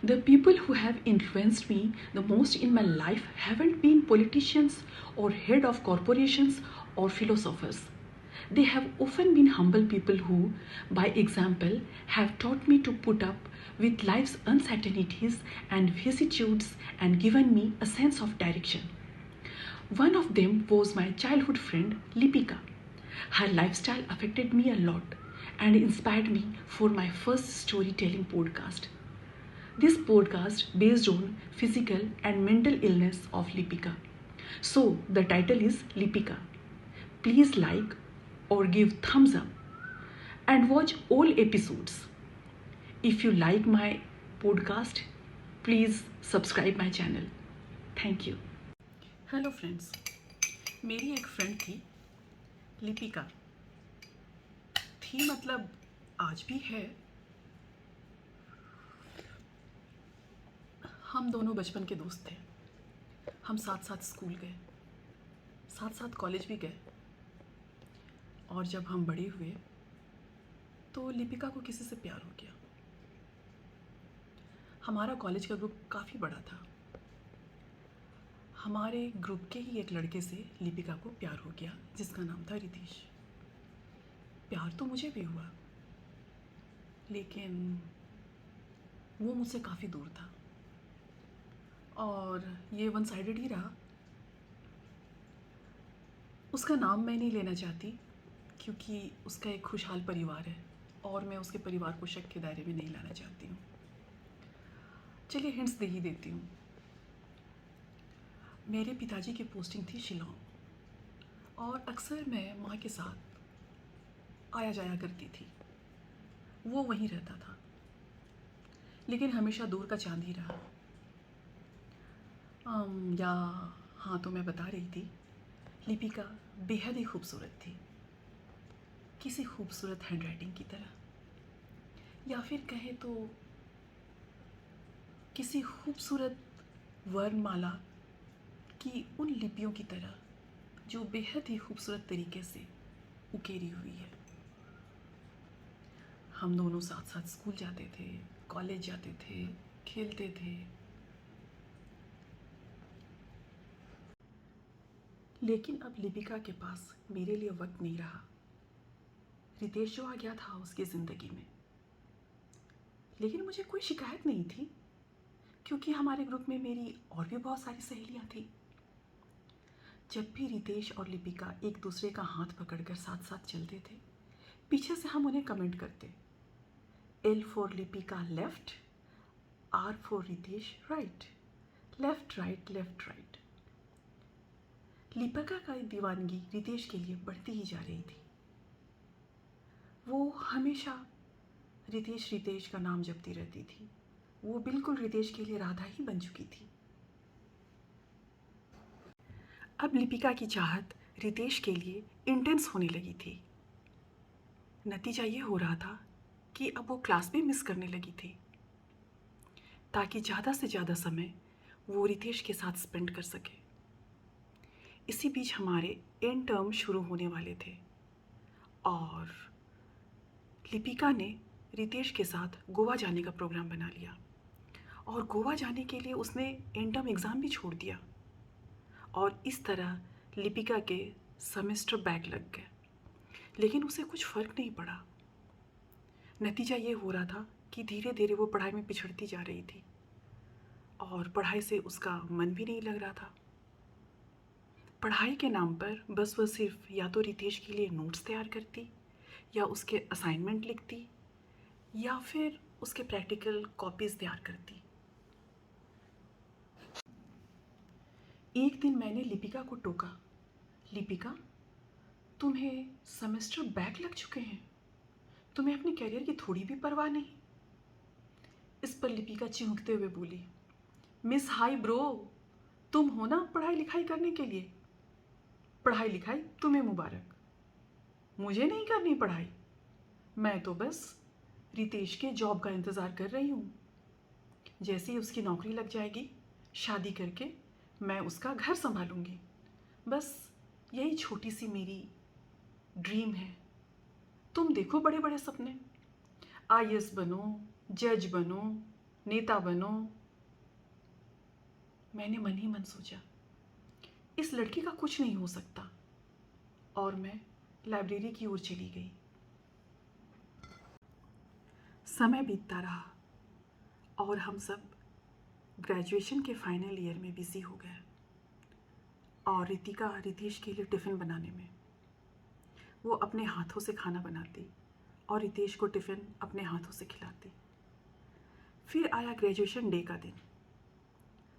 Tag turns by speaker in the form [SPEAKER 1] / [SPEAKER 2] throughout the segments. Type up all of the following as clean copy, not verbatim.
[SPEAKER 1] The people who have influenced me the most in my life haven't been politicians or head of corporations or philosophers. They have often been humble people who, by example, have taught me to put up with life's uncertainties and vicissitudes and given me a sense of direction. One of them was my childhood friend Lipika. Her lifestyle affected me a lot and inspired me for my first storytelling podcast. This podcast based on physical and mental illness of Lipika. So the title is Lipika. Please like or give thumbs up and watch all episodes. If you like my podcast, please subscribe my channel. Thank you. Hello friends, मेरी एक friend थी लिपिका। थी मतलब आज भी है। हम दोनों बचपन के दोस्त थे। हम साथ साथ स्कूल गए, साथ साथ कॉलेज भी गए। और जब हम बड़े हुए तो लिपिका को किसी से प्यार हो गया। हमारा कॉलेज का ग्रुप काफ़ी बड़ा था। हमारे ग्रुप के ही एक लड़के से लिपिका को प्यार हो गया जिसका नाम था रितेश। प्यार तो मुझे भी हुआ, लेकिन वो मुझसे काफ़ी दूर था और ये वन साइडेड ही रहा। उसका नाम मैं नहीं लेना चाहती क्योंकि उसका एक खुशहाल परिवार है और मैं उसके परिवार को शक के दायरे में नहीं लाना चाहती हूँ। चलिए हिंट्स दे ही देती हूँ। मेरे पिताजी की पोस्टिंग थी शिलोंग और अक्सर मैं माँ के साथ आया जाया करती थी। वो वहीं रहता था, लेकिन हमेशा दूर का चांद ही रहा। या हाँ, तो मैं बता रही थी, लिपिका बेहद ही खूबसूरत थी, किसी खूबसूरत हैंडराइटिंग की तरह, या फिर कहे तो किसी खूबसूरत वर्णमाला की उन लिपियों की तरह जो बेहद ही खूबसूरत तरीके से उकेरी हुई है। हम दोनों साथ साथ स्कूल जाते थे, कॉलेज जाते थे, खेलते थे। लेकिन अब लिपिका के पास मेरे लिए वक्त नहीं रहा। रितेश जो आ गया था उसकी ज़िंदगी में, लेकिन मुझे कोई शिकायत नहीं थी क्योंकि हमारे ग्रुप में मेरी और भी बहुत सारी सहेलियां थी। जब भी रितेश और लिपिका एक दूसरे का हाथ पकड़कर साथ साथ चलते थे, पीछे से हम उन्हें कमेंट करते, L for Lipika left, R for Ritesh right, left right left right. Lipika का दीवानगी रितेश के लिए बढ़ती ही जा रही थी। वो हमेशा रितेश रितेश का नाम जपती रहती थी। वो बिल्कुल रितेश के लिए राधा ही बन चुकी थी। अब लिपिका की चाहत रितेश के लिए इंटेंस होने लगी थी। नतीजा ये हो रहा था कि अब वो क्लास भी मिस करने लगी थी ताकि ज़्यादा से ज़्यादा समय वो रितेश के साथ स्पेंड कर सके। इसी बीच हमारे एंड टर्म शुरू होने वाले थे और लिपिका ने रितेश के साथ गोवा जाने का प्रोग्राम बना लिया और गोवा जाने के लिए उसने एंड टर्म एग्ज़ाम भी छोड़ दिया और इस तरह लिपिका के सेमेस्टर बैक लग गए। लेकिन उसे कुछ फ़र्क नहीं पड़ा। नतीजा ये हो रहा था कि धीरे धीरे वो पढ़ाई में पिछड़ती जा रही थी और पढ़ाई से उसका मन भी नहीं लग रहा था। पढ़ाई के नाम पर बस वह सिर्फ या तो रितेश के लिए नोट्स तैयार करती या उसके असाइनमेंट लिखती या फिर उसके प्रैक्टिकल कॉपीज़ तैयार करती। एक दिन मैंने लिपिका को टोका, लिपिका, तुम्हें सेमेस्टर बैक लग चुके हैं, तुम्हें अपने करियर की थोड़ी भी परवाह नहीं। इस पर लिपिका चिढ़ते हुए बोली, मिस हाई ब्रो, तुम हो ना पढ़ाई लिखाई करने के लिए। पढ़ाई लिखाई तुम्हें मुबारक, मुझे नहीं करनी पढ़ाई। मैं तो बस रितेश के जॉब का इंतज़ार कर रही हूँ। जैसे ही उसकी नौकरी लग जाएगी, शादी करके मैं उसका घर संभालूंगी। बस यही छोटी सी मेरी ड्रीम है। तुम देखो बड़े बड़े सपने, आईएएस बनो, जज बनो, नेता बनो। मैंने मन ही मन सोचा, इस लड़की का कुछ नहीं हो सकता, और मैं लाइब्रेरी की ओर चली गई। समय बीतता रहा और हम सब ग्रेजुएशन के फाइनल ईयर में बिजी हो गए, और रितिका रितेश के लिए टिफ़िन बनाने में। वो अपने हाथों से खाना बनाती और रितेश को टिफ़िन अपने हाथों से खिलाती। फिर आया ग्रेजुएशन डे का दिन।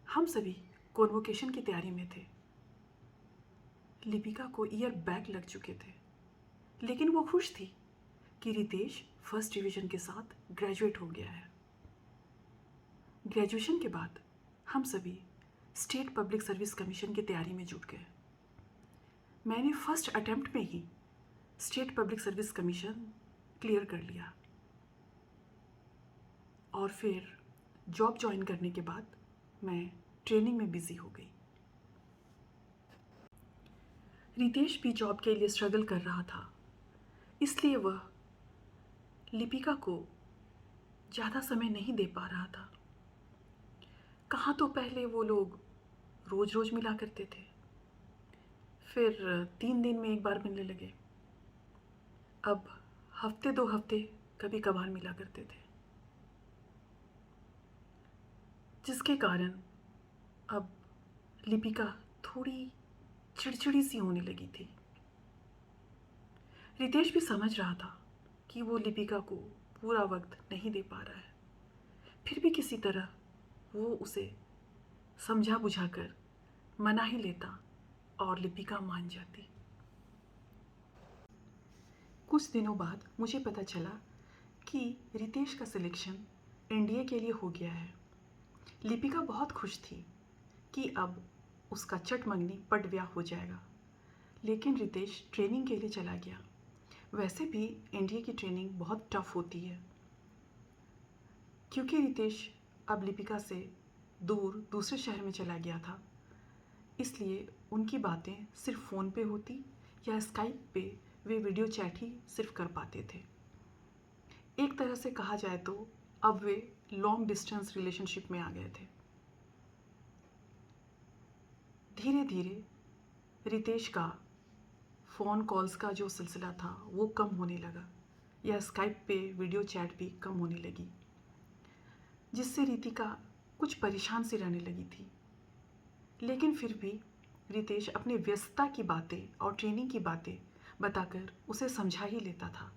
[SPEAKER 1] हम सभी कॉन्वोकेशन की तैयारी में थे। लिपिका को ईयर बैग लग चुके थे, लेकिन वो खुश थी कि रितेश फर्स्ट डिवीज़न के साथ ग्रेजुएट हो गया है। ग्रेजुएशन के बाद हम सभी स्टेट पब्लिक सर्विस कमीशन की तैयारी में जुट गए। मैंने फर्स्ट अटेम्प्ट में ही state public service commission clear कर लिया, और फिर जॉब ज्वाइन करने के बाद मैं ट्रेनिंग में बिज़ी हो गई। रितेश भी जॉब के लिए स्ट्रगल कर रहा था, इसलिए वह लिपिका को ज़्यादा समय नहीं दे पा रहा था। कहाँ तो पहले वो लोग रोज़ रोज़ मिला करते थे, फिर 3 दिन में एक बार मिलने लगे। अब हफ्ते 2 हफ्ते कभी कभार मिला करते थे, जिसके कारण अब लिपिका थोड़ी चिड़चिड़ी सी होने लगी थी। रितेश भी समझ रहा था कि वो लिपिका को पूरा वक्त नहीं दे पा रहा है, फिर भी किसी तरह वो उसे समझा बुझाकर मना ही लेता और लिपिका मान जाती। कुछ दिनों बाद मुझे पता चला कि रितेश का सिलेक्शन एनडीए के लिए हो गया है। लिपिका बहुत खुश थी कि अब उसका चटमंगनी पट ब्याह हो जाएगा, लेकिन रितेश ट्रेनिंग के लिए चला गया। वैसे भी एनडीए की ट्रेनिंग बहुत टफ होती है, क्योंकि रितेश अब लिपिका से दूर दूसरे शहर में चला गया था, इसलिए उनकी बातें सिर्फ फ़ोन पे होती या स्काइप पे वे वीडियो चैट ही सिर्फ कर पाते थे। एक तरह से कहा जाए तो अब वे लॉन्ग डिस्टेंस रिलेशनशिप में आ गए थे। धीरे धीरे रितेश का फ़ोन कॉल्स का जो सिलसिला था वो कम होने लगा, या स्काइप पे वीडियो चैट भी कम होने लगी, जिससे रितिका कुछ परेशान सी रहने लगी थी। लेकिन फिर भी रितेश अपने व्यस्तता की बातें और ट्रेनिंग की बातें बताकर उसे समझा ही लेता था।